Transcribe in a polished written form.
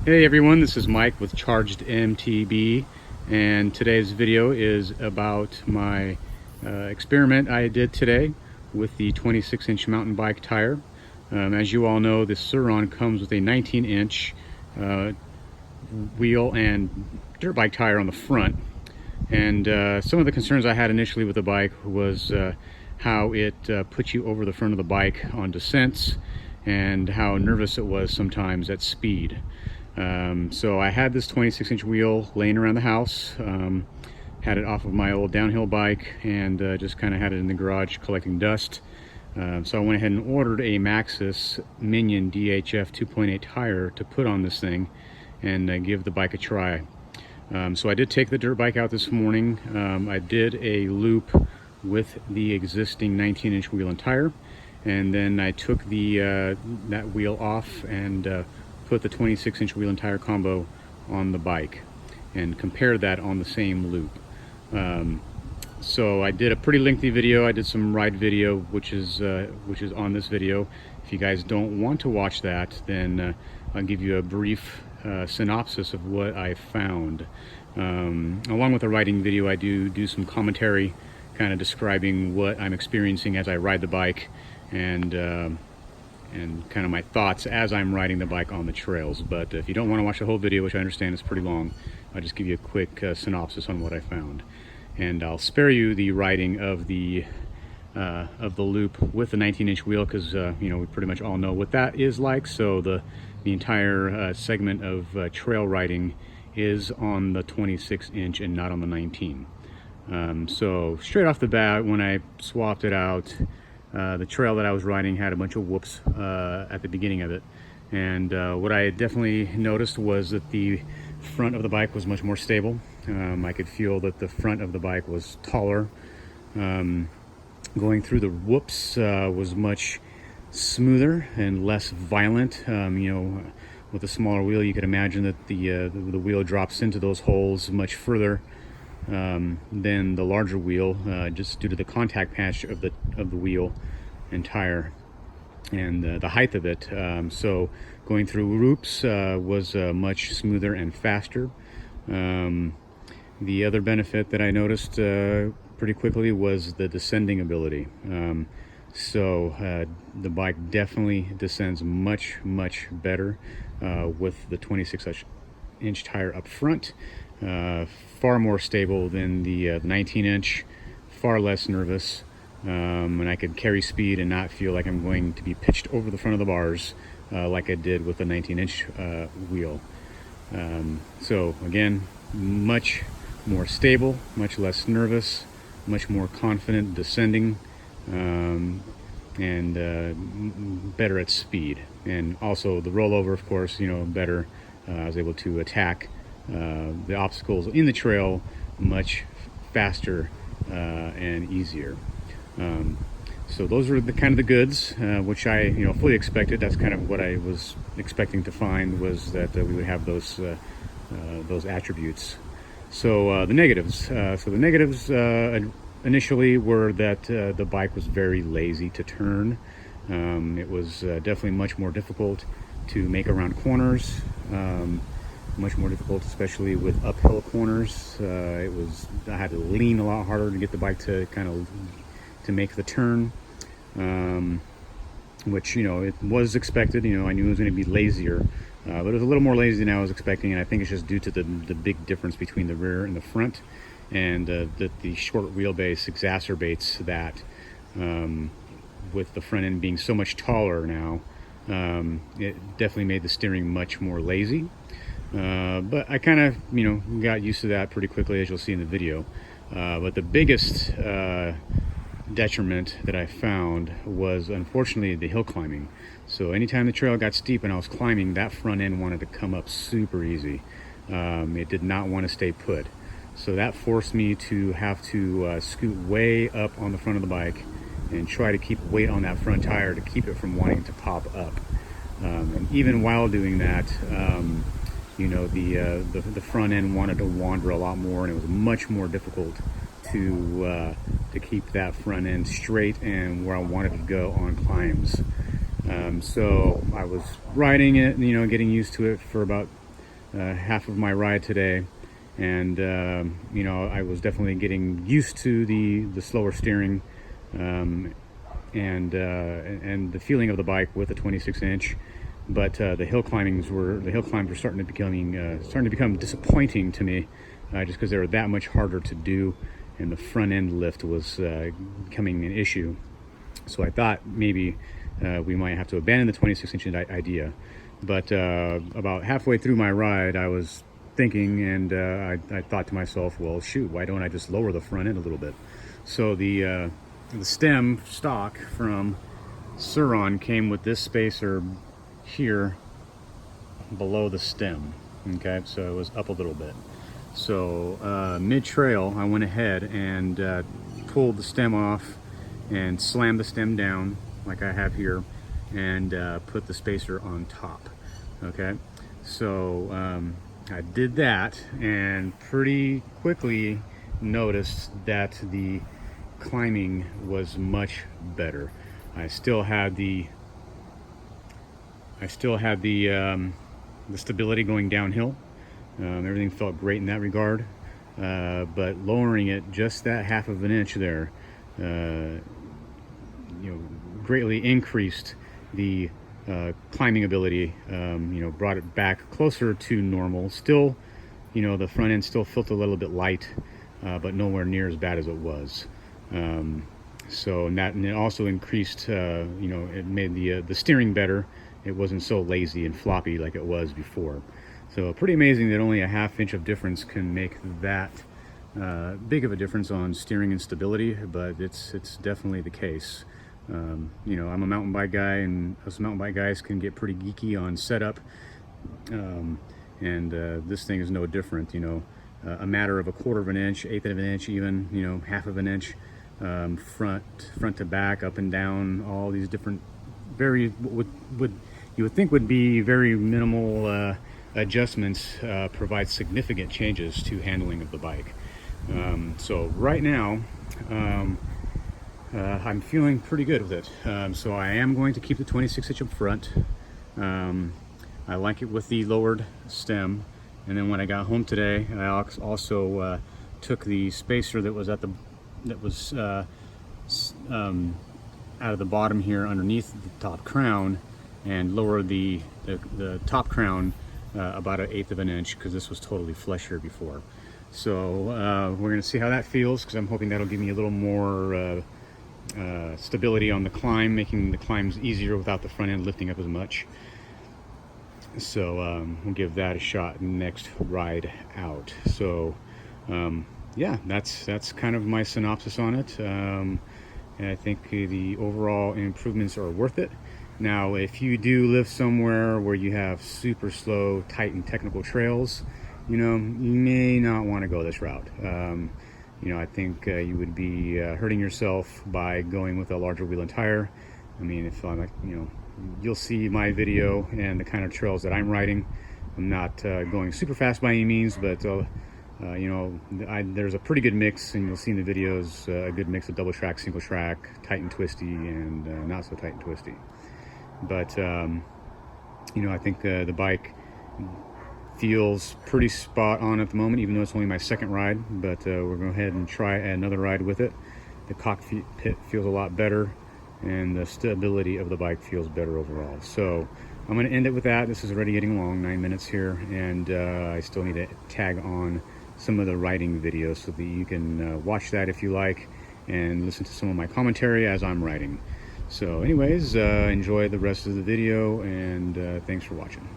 Hey everyone, this is Mike with Charged MTB, and today's video is about my experiment I did today with the 26-inch mountain bike tire. As you all know, this Sur Ron comes with a 19-inch wheel and dirt bike tire on the front. And some of the concerns I had initially with the bike was how it puts you over the front of the bike on descents and how nervous it was sometimes at speed. So I had this 26-inch wheel laying around the house, had it off of my old downhill bike, and just kind of had it in the garage collecting dust. So I went ahead and ordered a Maxxis Minion DHF 2.8 tire to put on this thing and give the bike a try. So I did take the dirt bike out this morning. I did a loop with the existing 19-inch wheel and tire, and then I took the that wheel off and put the 26-inch wheel and tire combo on the bike and compared that on the same loop. So I did a pretty lengthy video. I did some ride video, which is on this video. If you guys don't want to watch that, then I'll give you a brief synopsis of what I found. Along with the riding video, I do some commentary, kind of describing what I'm experiencing as I ride the bike, and kind of my thoughts as I'm riding the bike on the trails. But if you don't want to watch the whole video, which I understand is pretty long, I'll just give you a quick synopsis on what I found. And I'll spare you the riding of the loop with the 19-inch wheel, because you know, we pretty much all know what that is like. So the entire segment of trail riding is on the 26-inch and not on the 19. So straight off the bat, when I swapped it out, the trail that I was riding had a bunch of whoops at the beginning of it, and what I definitely noticed was that the front of the bike was much more stable. I could feel that the front of the bike was taller. Going through the whoops was much smoother and less violent. You know, with a smaller wheel, you could imagine that the wheel drops into those holes much further than the larger wheel, just due to the contact patch of the wheel and tire and the height of it. So going through whoops was much smoother and faster. The other benefit that I noticed pretty quickly was the descending ability. So the bike definitely descends much better with the 26-inch tire up front. Far more stable than the 19-inch, far less nervous, and I could carry speed and not feel like I'm going to be pitched over the front of the bars like I did with the 19-inch wheel. So again, much more stable, much less nervous, much more confident descending, and better at speed. And also the rollover, of course, you know, better. I was able to attack the obstacles in the trail much faster and easier. So those were the kind of the goods, which I fully expected. That's kind of what I was expecting to find, was that we would have those attributes. So the negatives. Initially were that the bike was very lazy to turn. It was definitely much more difficult to make around corners. Much more difficult, especially with uphill corners. I had to lean a lot harder to get the bike to to make the turn, which, you know, it was expected. You know, I knew it was going to be lazier, but it was a little more lazy than I was expecting, and I think it's just due to the big difference between the rear and the front, and that the short wheelbase exacerbates that, with the front end being so much taller now. It definitely made the steering much more lazy. But I kind of, got used to that pretty quickly, as you'll see in the video. But the biggest detriment that I found was, unfortunately, the hill climbing. So anytime the trail got steep and I was climbing, that front end wanted to come up super easy. It did not want to stay put. So that forced me to have to scoot way up on the front of the bike and try to keep weight on that front tire to keep it from wanting to pop up. And even while doing that, the front end wanted to wander a lot more, and it was much more difficult to keep that front end straight and where I wanted to go on climbs. So I was riding it, getting used to it for about half of my ride today, and you know, I was definitely getting used to the slower steering, and the feeling of the bike with a 26-inch. But the hill climbs were starting to become disappointing to me, just because they were that much harder to do, and the front end lift was becoming an issue. So I thought maybe we might have to abandon the 26-inch idea. But about halfway through my ride, I was thinking, and I thought to myself, well, shoot, why don't I just lower the front end a little bit? So the stem stock from Sur Ron came with this spacer here below the stem. Okay, so it was up a little bit. So mid-trail, I went ahead and pulled the stem off and slammed the stem down like I have here, and put the spacer on top. Okay, so I did that, and pretty quickly noticed that the climbing was much better. I still had the stability going downhill. Everything felt great in that regard, but lowering it just that half of an inch there, you know, greatly increased the climbing ability. You know, brought it back closer to normal. Still, you know, the front end still felt a little bit light, but nowhere near as bad as it was. So and it also increased, you know, it made the steering better. It wasn't so lazy and floppy like it was before. So pretty amazing that only a half-inch of difference can make that big of a difference on steering and stability, but it's definitely the case. You know, I'm a mountain bike guy, and us mountain bike guys can get pretty geeky on setup, and this thing is no different. You know, a matter of a quarter of an inch, eighth of an inch, even, you know, half of an inch, front to back, up and down, all these different you would think would be very minimal adjustments provide significant changes to handling of the bike. So right now, I'm feeling pretty good with it. So I am going to keep the 26-inch up front. I like it with the lowered stem. And then when I got home today, I also took the spacer that was out of the bottom here underneath the top crown, and lowered the top crown about an eighth of an inch, because this was totally flush here before. So we're going to see how that feels, because I'm hoping that'll give me a little more stability on the climb, making the climbs easier without the front end lifting up as much. So we'll give that a shot next ride out. So yeah, that's kind of my synopsis on it. And I think the overall improvements are worth it. Now, if you do live somewhere where you have super slow, tight, and technical trails, you know, you may not want to go this route. You know, I think you would be hurting yourself by going with a larger wheel and tire. I mean, if I'm, you know, you'll see my video and the kind of trails that I'm riding. I'm not going super fast by any means, but you know, there's a pretty good mix, and you'll see in the videos a good mix of double track, single track, tight and twisty, and not so tight and twisty. But you know, I think the bike feels pretty spot on at the moment, even though it's only my second ride. But we're going to go ahead and try another ride with it. The cockpit feels a lot better, and the stability of the bike feels better overall. So I'm going to end it with that. This is already getting long, 9 minutes here, and I still need to tag on some of the riding videos so that you can watch that if you like, and listen to some of my commentary as I'm riding. So anyways, enjoy the rest of the video, and thanks for watching.